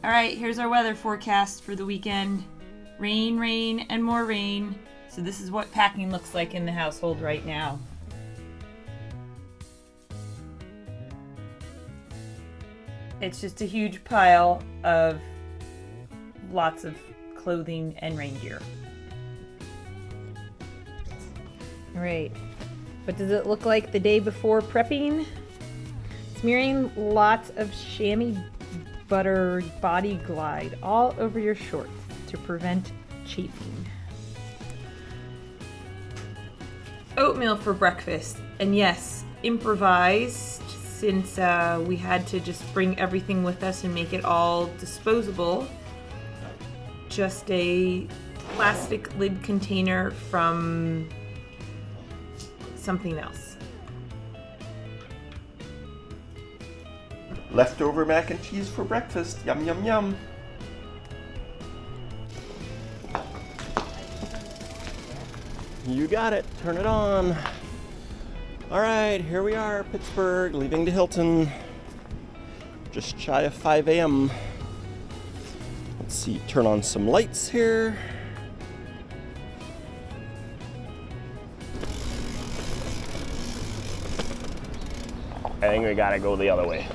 All right, here's our weather forecast for the weekend. Rain, rain, and more rain. So this is what packing looks like in the household right now. It's just a huge pile of lots of clothing and rain gear. All right, what does it look like the day before prepping? Smearing lots of chamois butter body glide all over your shorts to prevent chafing. Oatmeal for breakfast, and yes, improvised since we had to just bring everything with us and make it all disposable. Just a plastic lid container from something else. Leftover mac and cheese for breakfast. Yum, yum, yum. You got it. Turn it on. All right, here we are, Pittsburgh, leaving the Hilton. Just shy of 5 a.m. Let's see, turn on some lights here. I think we gotta go the other way,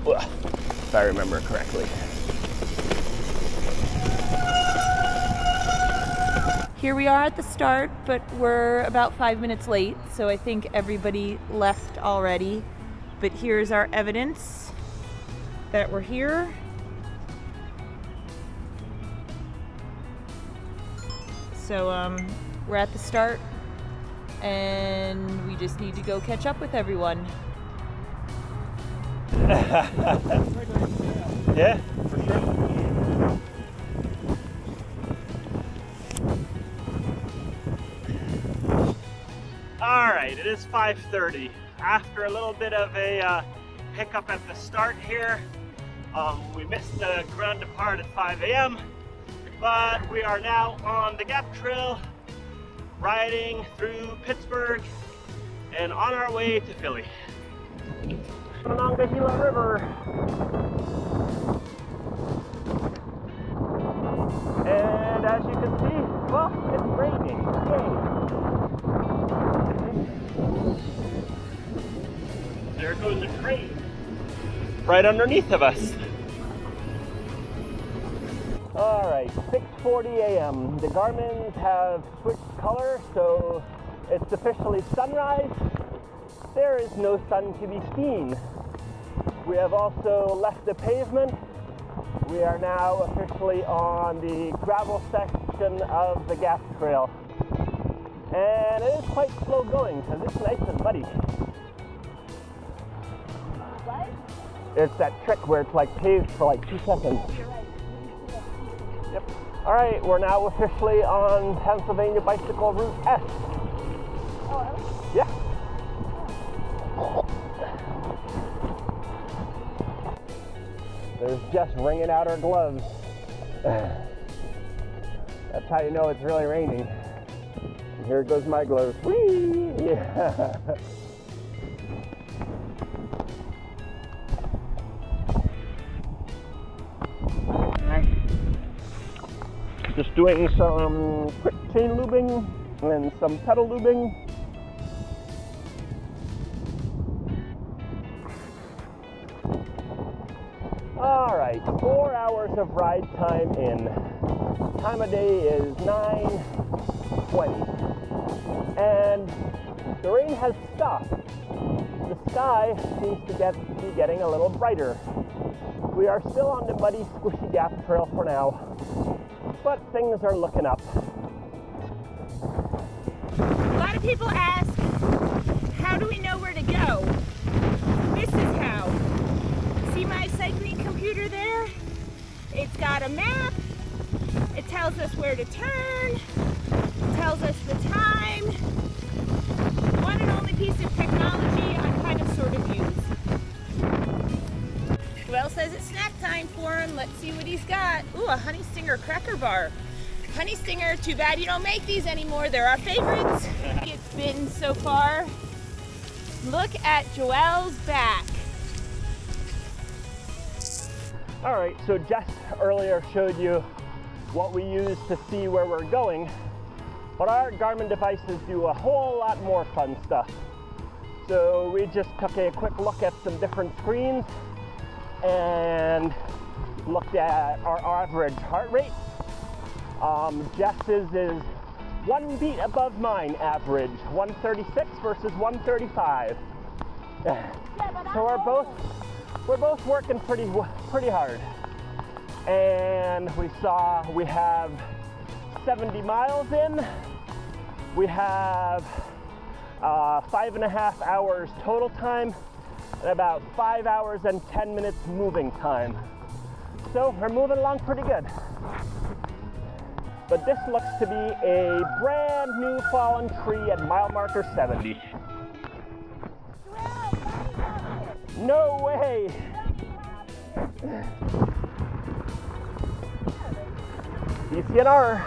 if I remember correctly. Here we are at the start, but we're about 5 minutes late, so I think everybody left already. But here's our evidence that we're here. So we're at the start, and we just need to go catch up with everyone. Yeah, for sure. All right, it is 5:30. After a little bit of a hiccup at the start here, we missed the ground depart at 5 a.m., but we are now on the Gap Trail, riding through Pittsburgh and on our way to Philly. Along the Gila River. And as you can see, well, it's raining. Yay! There goes a train right underneath of us. All right, 6:40 a.m. The Garmins have switched color, so it's officially sunrise. There is no sun to be seen. We have also left the pavement. We are now officially on the gravel section of the Gap Trail. And it is quite slow going because it's nice and muddy. What? It's that trick where it's like paved for like 2 seconds. You're right. Yep. All right, we're now officially on Pennsylvania Bicycle Route S. Oh, really? Yeah. There's Jess wringing out her gloves. That's how you know it's really raining. And here goes my gloves. Whee! Yeah. Just doing some quick chain lubing and some pedal lubing. All right, 4 hours of ride time in. Time of day is 9:20. And the rain has stopped. The sky seems to be getting a little brighter. We are still on the muddy, squishy Gap Trail for now, but things are looking up. A lot of people ask, how do we know where to go? This is how. See my cycling computer there? It's got a map. It tells us where to turn. It tells us the time. One and only piece of technology I kind of sort of use. Joël says it's snack time for him. Let's see what he's got. Ooh, a Honey Stinger cracker bar. Honey Stinger, too bad you don't make these anymore. They're our favorites. It's been so far. Look at Joël's back. All right, so Jess earlier showed you what we use to see where we're going, but our Garmin devices do a whole lot more fun stuff. So we just took a quick look at some different screens and looked at our average heart rate. Jess's is 1 beat above mine average, 136 versus 135. So we're both working pretty hard. And we have 70 miles in. We have 5.5 hours total time and about 5 hours and 10 minutes moving time. So we're moving along pretty good. But this looks to be a brand new fallen tree at mile marker 70. No way! DCNR.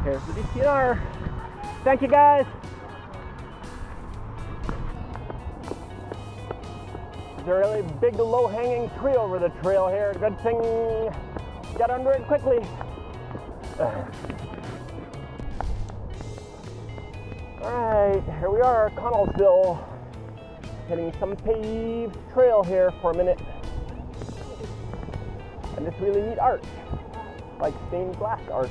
Here's the DCNR. Thank you, guys. There's a really big low-hanging tree over the trail here. Good thing got under it quickly. All right, here we are, Connellsville. Hitting some paved trail here for a minute. And this really neat art, like stained glass art.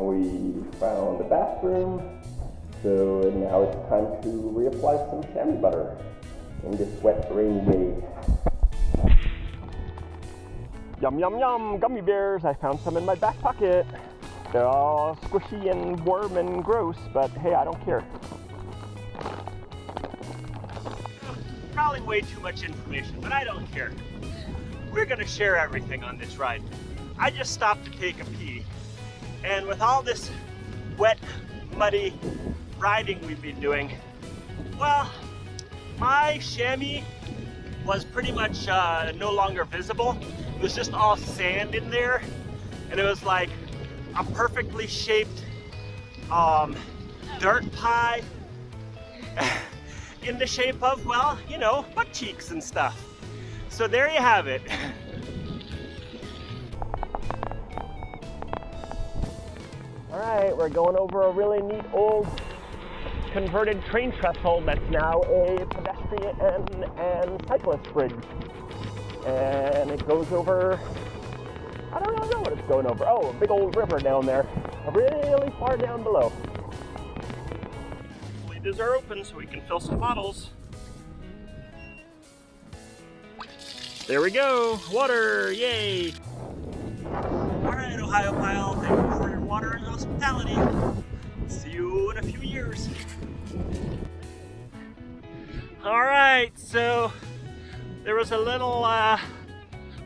We found the bathroom, so now it's time to reapply some chamois butter in this wet, rainy day. Yum, yum, yum, gummy bears. I found some in my back pocket. They're all squishy and warm and gross, but hey, I don't care. Probably way too much information, but I don't care. We're gonna share everything on this ride. I just stopped to take a pee. And with all this wet, muddy riding we've been doing, well, my chamois was pretty much no longer visible. It was just all sand in there, and it was like a perfectly shaped dirt pie in the shape of, well, you know, butt cheeks and stuff. So there you have it. All right, we're going over a really neat old converted train trestle that's now a pedestrian and cyclist bridge. And it goes over, I don't really know what it's going over. Oh, a big old river down there, really far down below. Windows are open so we can fill some bottles. There we go, water, yay! All right, Ohio Mile, thank you for your water and hospitality. See you in a few years. All right, so there was a little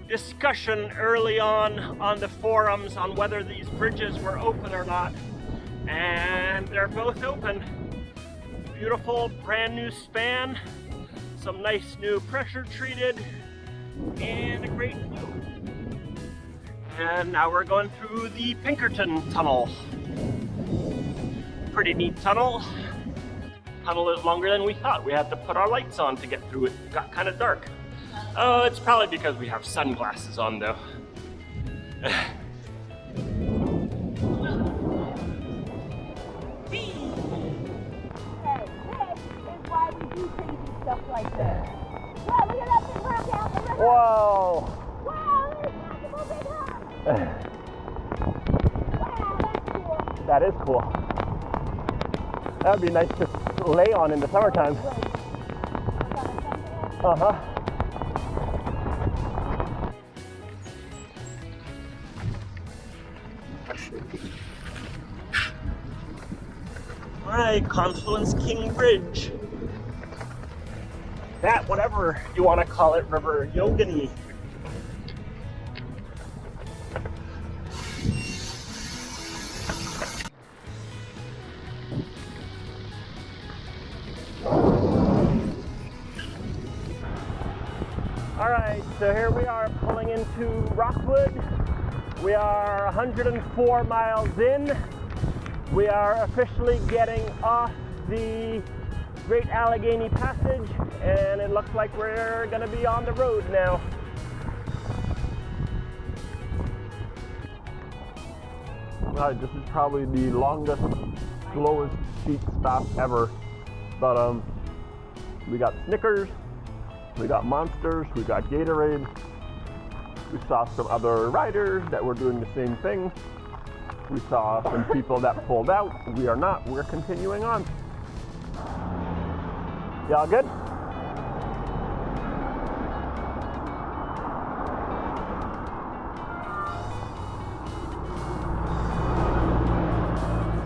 discussion early on the forums on whether these bridges were open or not, and they're both open. Beautiful brand new span, some nice new pressure treated, and a great view. And now we're going through the Pinkerton Tunnel. Pretty neat tunnel. Tunnel is longer than we thought. We had to put our lights on to get through it. It got kind of dark. Oh, it's probably because we have sunglasses on though. Stuff like this. Wow, look at that big rock out the river. Whoa! Wow, there's massive big rock. Wow, that's cool. That is cool. That would be nice to lay on in the summertime. Uh-huh. All right, Confluence King Bridge. that, whatever you want to call it, River Yogani. Alright, so here we are pulling into Rockwood. We are 104 miles in. We are officially getting off the Great Allegheny Passage, and it looks like we're going to be on the road now. Alright, this is probably the longest, slowest sheep stop ever. But we got Snickers, we got Monsters, we got Gatorade. We saw some other riders that were doing the same thing. We saw some people that pulled out. We are not. We're continuing on. Y'all good?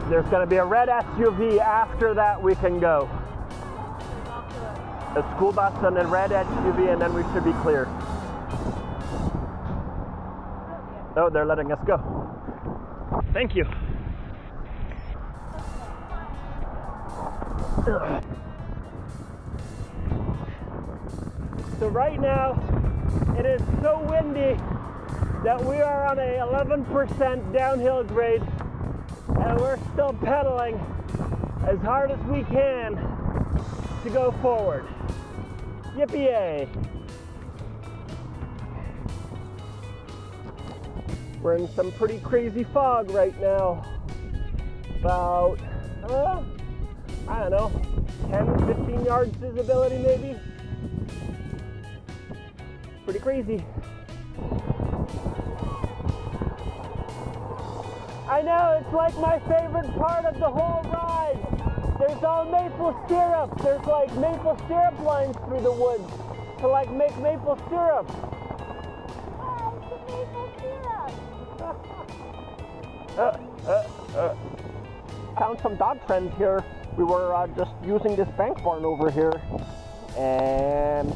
There's going to be a red SUV. After that, we can go. A school bus and a red SUV, and then we should be clear. Oh, they're letting us go. Thank you. So right now, it is so windy that we are on a 11% downhill grade, and we're still pedaling as hard as we can to go forward. Yippee-yay! We're in some pretty crazy fog right now. About, I don't know, 10, 15 yards visibility maybe. Pretty crazy. I know, it's like my favorite part of the whole ride. There's all maple syrup. There's like maple syrup lines through the woods to like make maple syrup. Found some dog friends here. We were just using this bank barn over here, and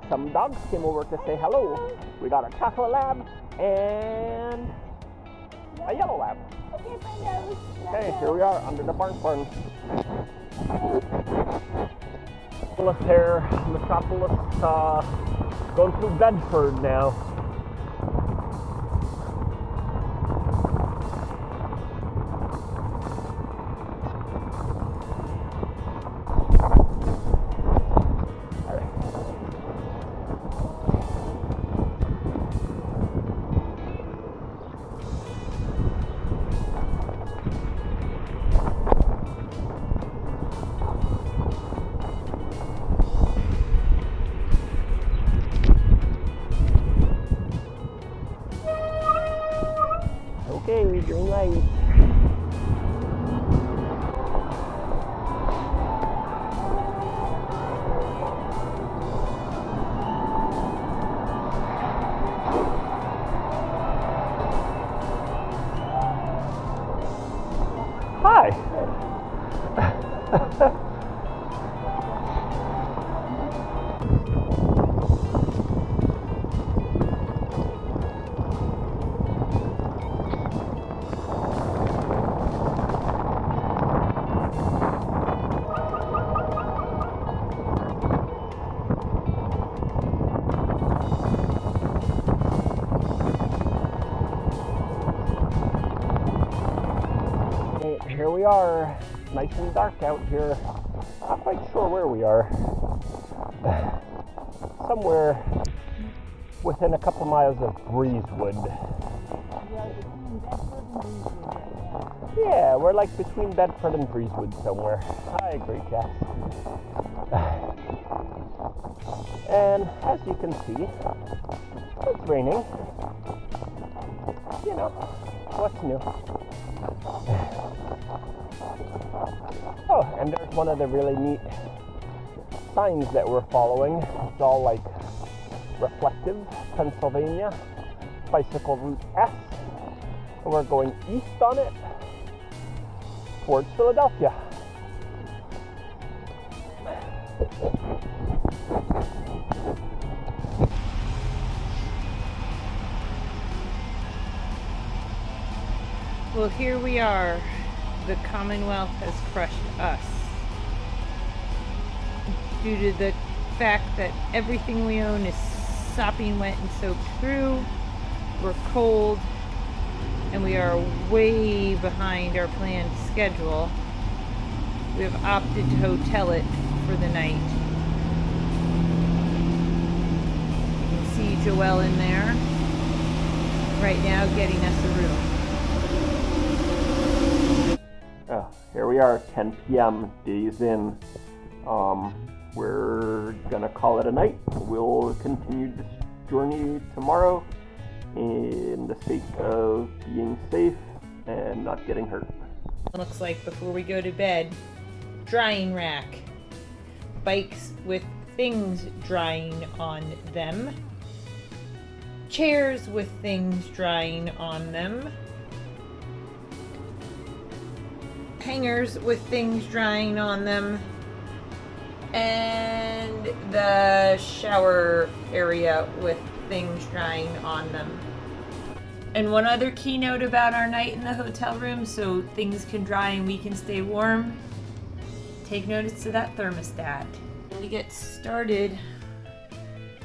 some dogs came over to say hello. We got a chocolate lab and a yellow lab. Okay, here we are under the barn. Metropolis, going through Bedford now. Okay, green light. Hi. Here we are, nice and dark out here. Not quite sure where we are. Somewhere within a couple miles of Breezewood. Yeah, we're like between Bedford and Breezewood somewhere. I agree, Jess. And as you can see, it's raining. You know, what's new? Oh, and there's one of the really neat signs that we're following. It's all like reflective, Pennsylvania, bicycle route S. And we're going east on it towards Philadelphia. Well, here we are. The Commonwealth has crushed us. Due to the fact that everything we own is sopping wet and soaked through, we're cold, and we are way behind our planned schedule. We have opted to hotel it for the night. You can see Joelle in there right now getting us a room. Here we are, 10 p.m., days in. We're gonna call it a night. We'll continue this journey tomorrow in the sake of being safe and not getting hurt. Looks like before we go to bed, drying rack, bikes with things drying on them, chairs with things drying on them, hangers with things drying on them, and the shower area with things drying on them. And one other key note about our night in the hotel room, so things can dry and we can stay warm, take notice of that thermostat. We get started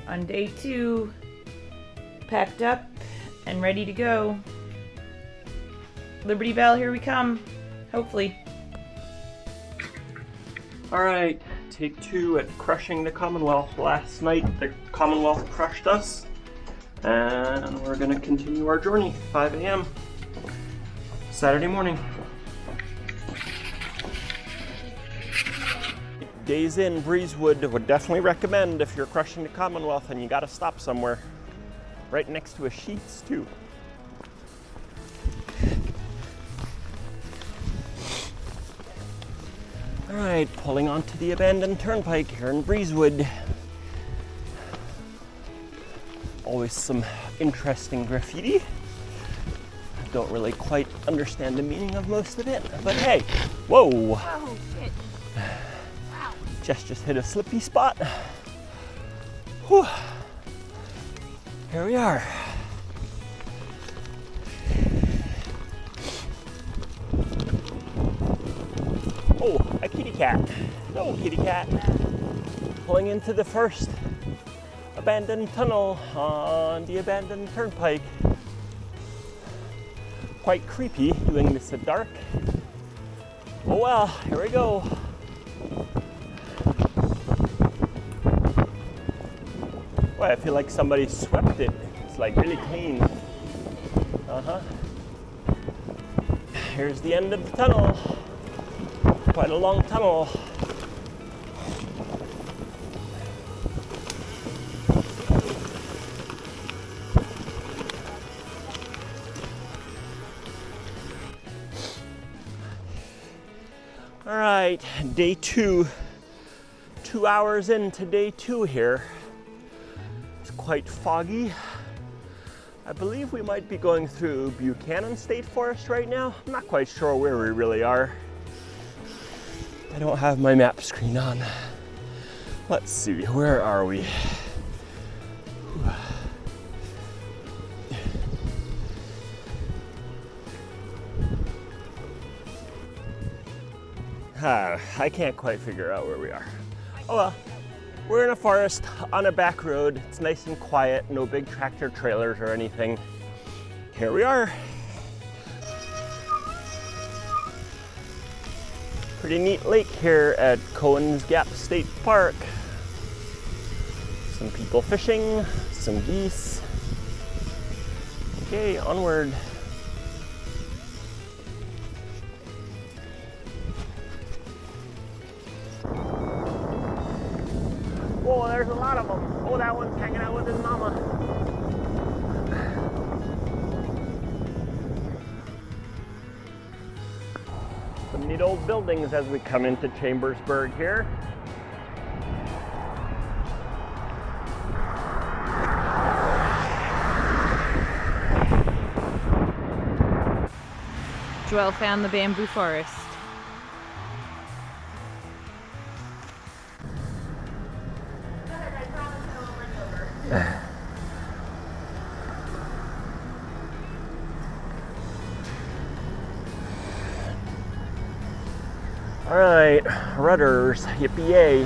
on day 2, packed up and ready to go. Liberty Bell, here we come. Hopefully. All right, take 2 at crushing the Commonwealth. Last night, the Commonwealth crushed us, and we're gonna continue our journey, 5 a.m. Saturday morning. Days in Breezewood, would definitely recommend if you're crushing the Commonwealth and you gotta stop somewhere. Right next to a Sheetz too. All right, pulling onto the abandoned turnpike here in Breezewood. Always some interesting graffiti. Don't really quite understand the meaning of most of it, but hey, whoa. Oh, shit. Wow. Jess just hit a slippy spot. Whew. Here we are. Oh, a kitty cat. No kitty cat. Pulling into the first abandoned tunnel on the abandoned turnpike. Quite creepy doing this at dark. Oh well, here we go. Boy, I feel like somebody swept it. It's like really clean. Uh-huh. Here's the end of the tunnel. Quite a long tunnel. All right, day 2. 2 hours into day 2 here. It's quite foggy. I believe we might be going through Buchanan State Forest right now. I'm not quite sure where we really are. I don't have my map screen on. Let's see, where are we? I can't quite figure out where we are. Oh well, we're in a forest on a back road. It's nice and quiet, no big tractor trailers or anything. Here we are. Pretty neat lake here at Cohen's Gap State Park. Some people fishing, some geese. Okay, onward. Oh, there's a lot of them. Oh, that one's hanging out with his mama. Some neat old buildings as we come into Chambersburg here. Joelle found the bamboo forest. All right, rudders, yippee-yay.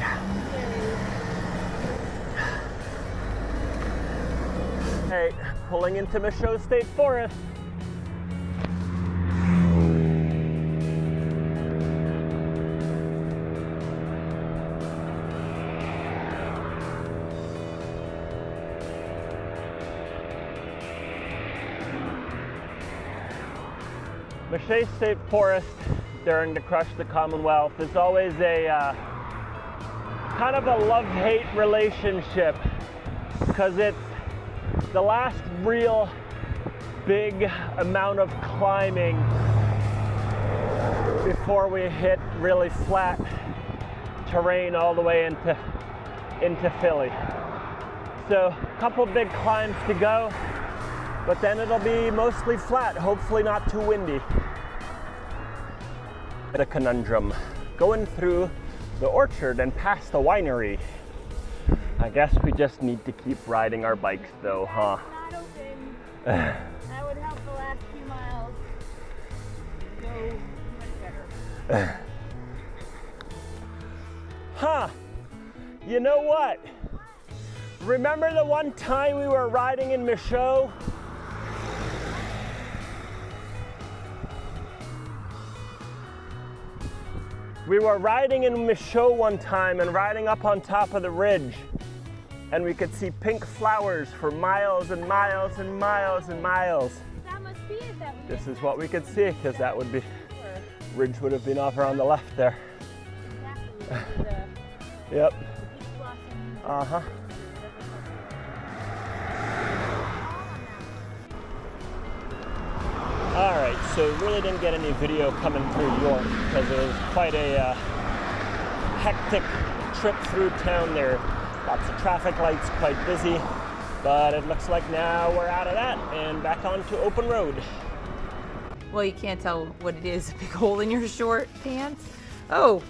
Hey, pulling into Michaud State Forest. Michaud State Forest during the Crush the Commonwealth is always a kind of a love-hate relationship, because it's the last real big amount of climbing before we hit really flat terrain all the way into Philly. So a couple big climbs to go, but then it'll be mostly flat, hopefully not too windy. The conundrum, going through the orchard and past the winery. I guess we just need to keep riding our bikes though, huh? Not open. That would help the last few miles go much better. Huh, you know what? Remember the one time we were riding in Michaud? We were riding in Michaud one time and riding up on top of the ridge, and we could see pink flowers for miles and miles and miles and miles. That must be it. That This is what we could see, because that would be, ridge would have been over on the left there. exactly the Yep. peach blossom. Uh-huh. All right, so really didn't get any video coming through York because it was quite a hectic trip through town there. Lots of traffic lights, quite busy, but it looks like now we're out of that and back onto open road. Well, you can't tell what it is. A big hole in your short pants? Oh,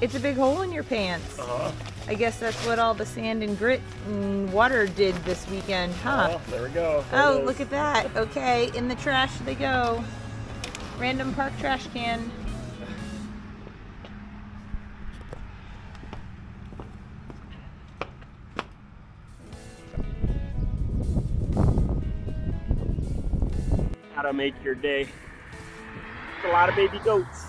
it's a big hole in your pants. Uh-huh. I guess that's what all the sand and grit and water did this weekend, huh? Oh, there we go. There Oh, it is. look at that. Okay, in the trash they go. Random park trash can. How to make your day. It's a lot of baby goats.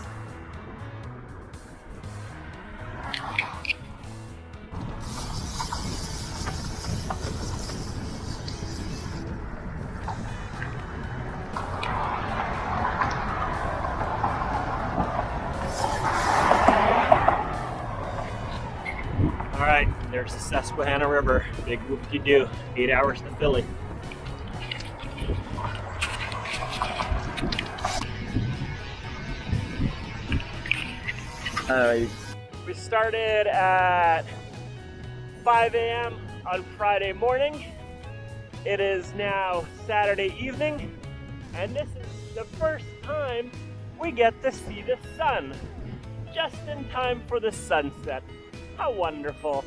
All right, there's the Susquehanna River. Big whoop-de-doo. 8 hours to Philly. We started at 5 a.m. on Friday morning. It is now Saturday evening, and this is the first time we get to see the sun. Just in time for the sunset. How wonderful.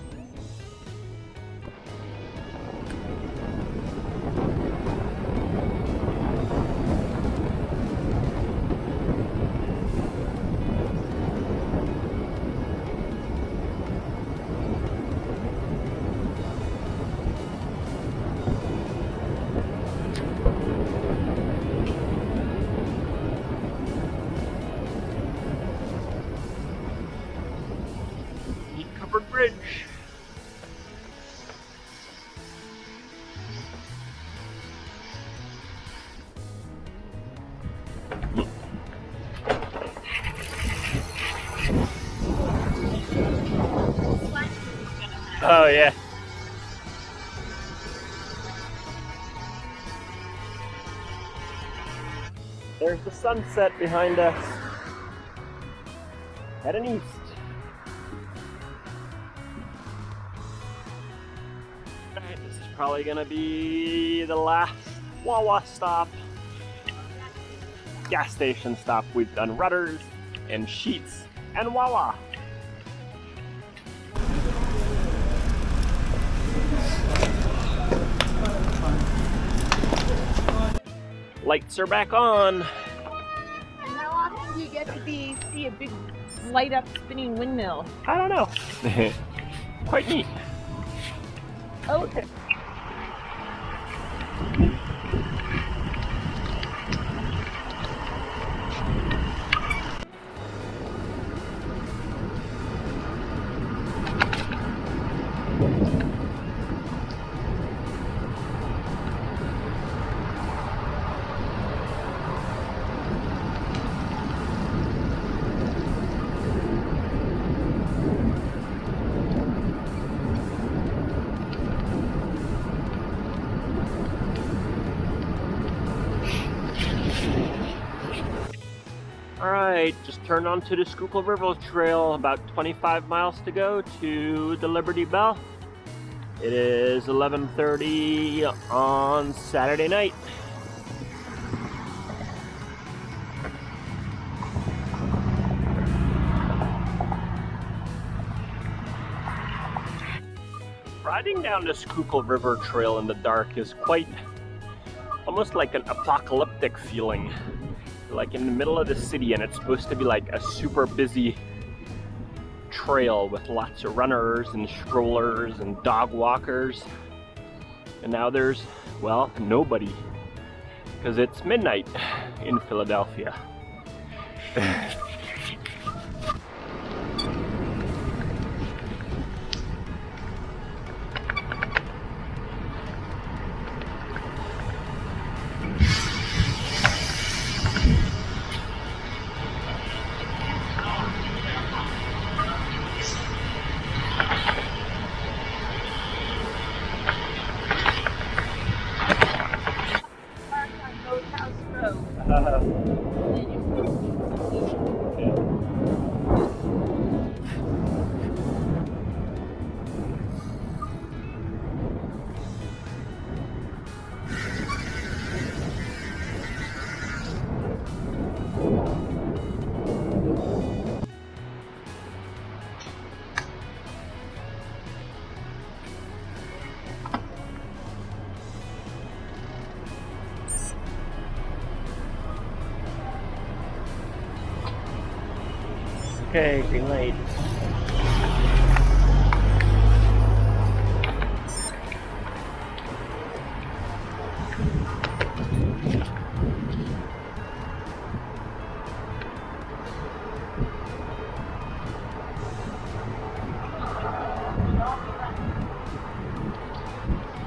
Covered bridge. Oh yeah. There's the sunset behind us. Heading east. This is probably gonna be the last Wawa stop. Gas station stop. We've done Rudders and Sheets and Wawa. Lights are back on. And how often do you get to see a big light up spinning windmill? I don't know. Quite neat. Okay. Alright, just turned onto the Schuylkill River Trail, about 25 miles to go to the Liberty Bell. It is 11:30 on Saturday night. Riding down the Schuylkill River Trail in the dark is quite almost like an apocalyptic feeling. Like in the middle of the city, and it's supposed to be like a super busy trail with lots of runners and strollers and dog walkers. And now there's, well, nobody, because it's midnight in Philadelphia. Okay, green light.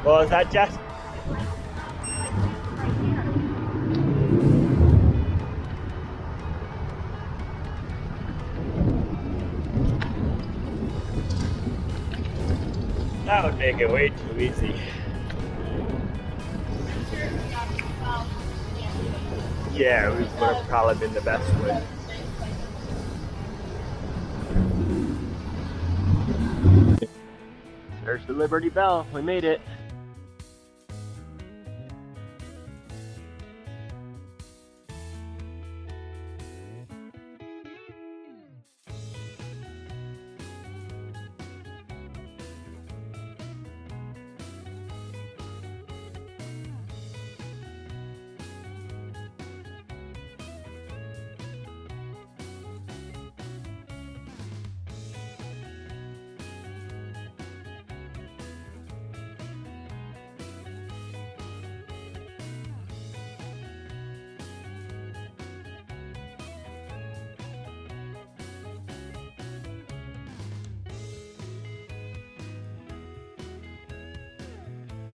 What was that, Jess? That would make it way too easy. Yeah, we would have probably been the best way. There's the Liberty Bell. We made it.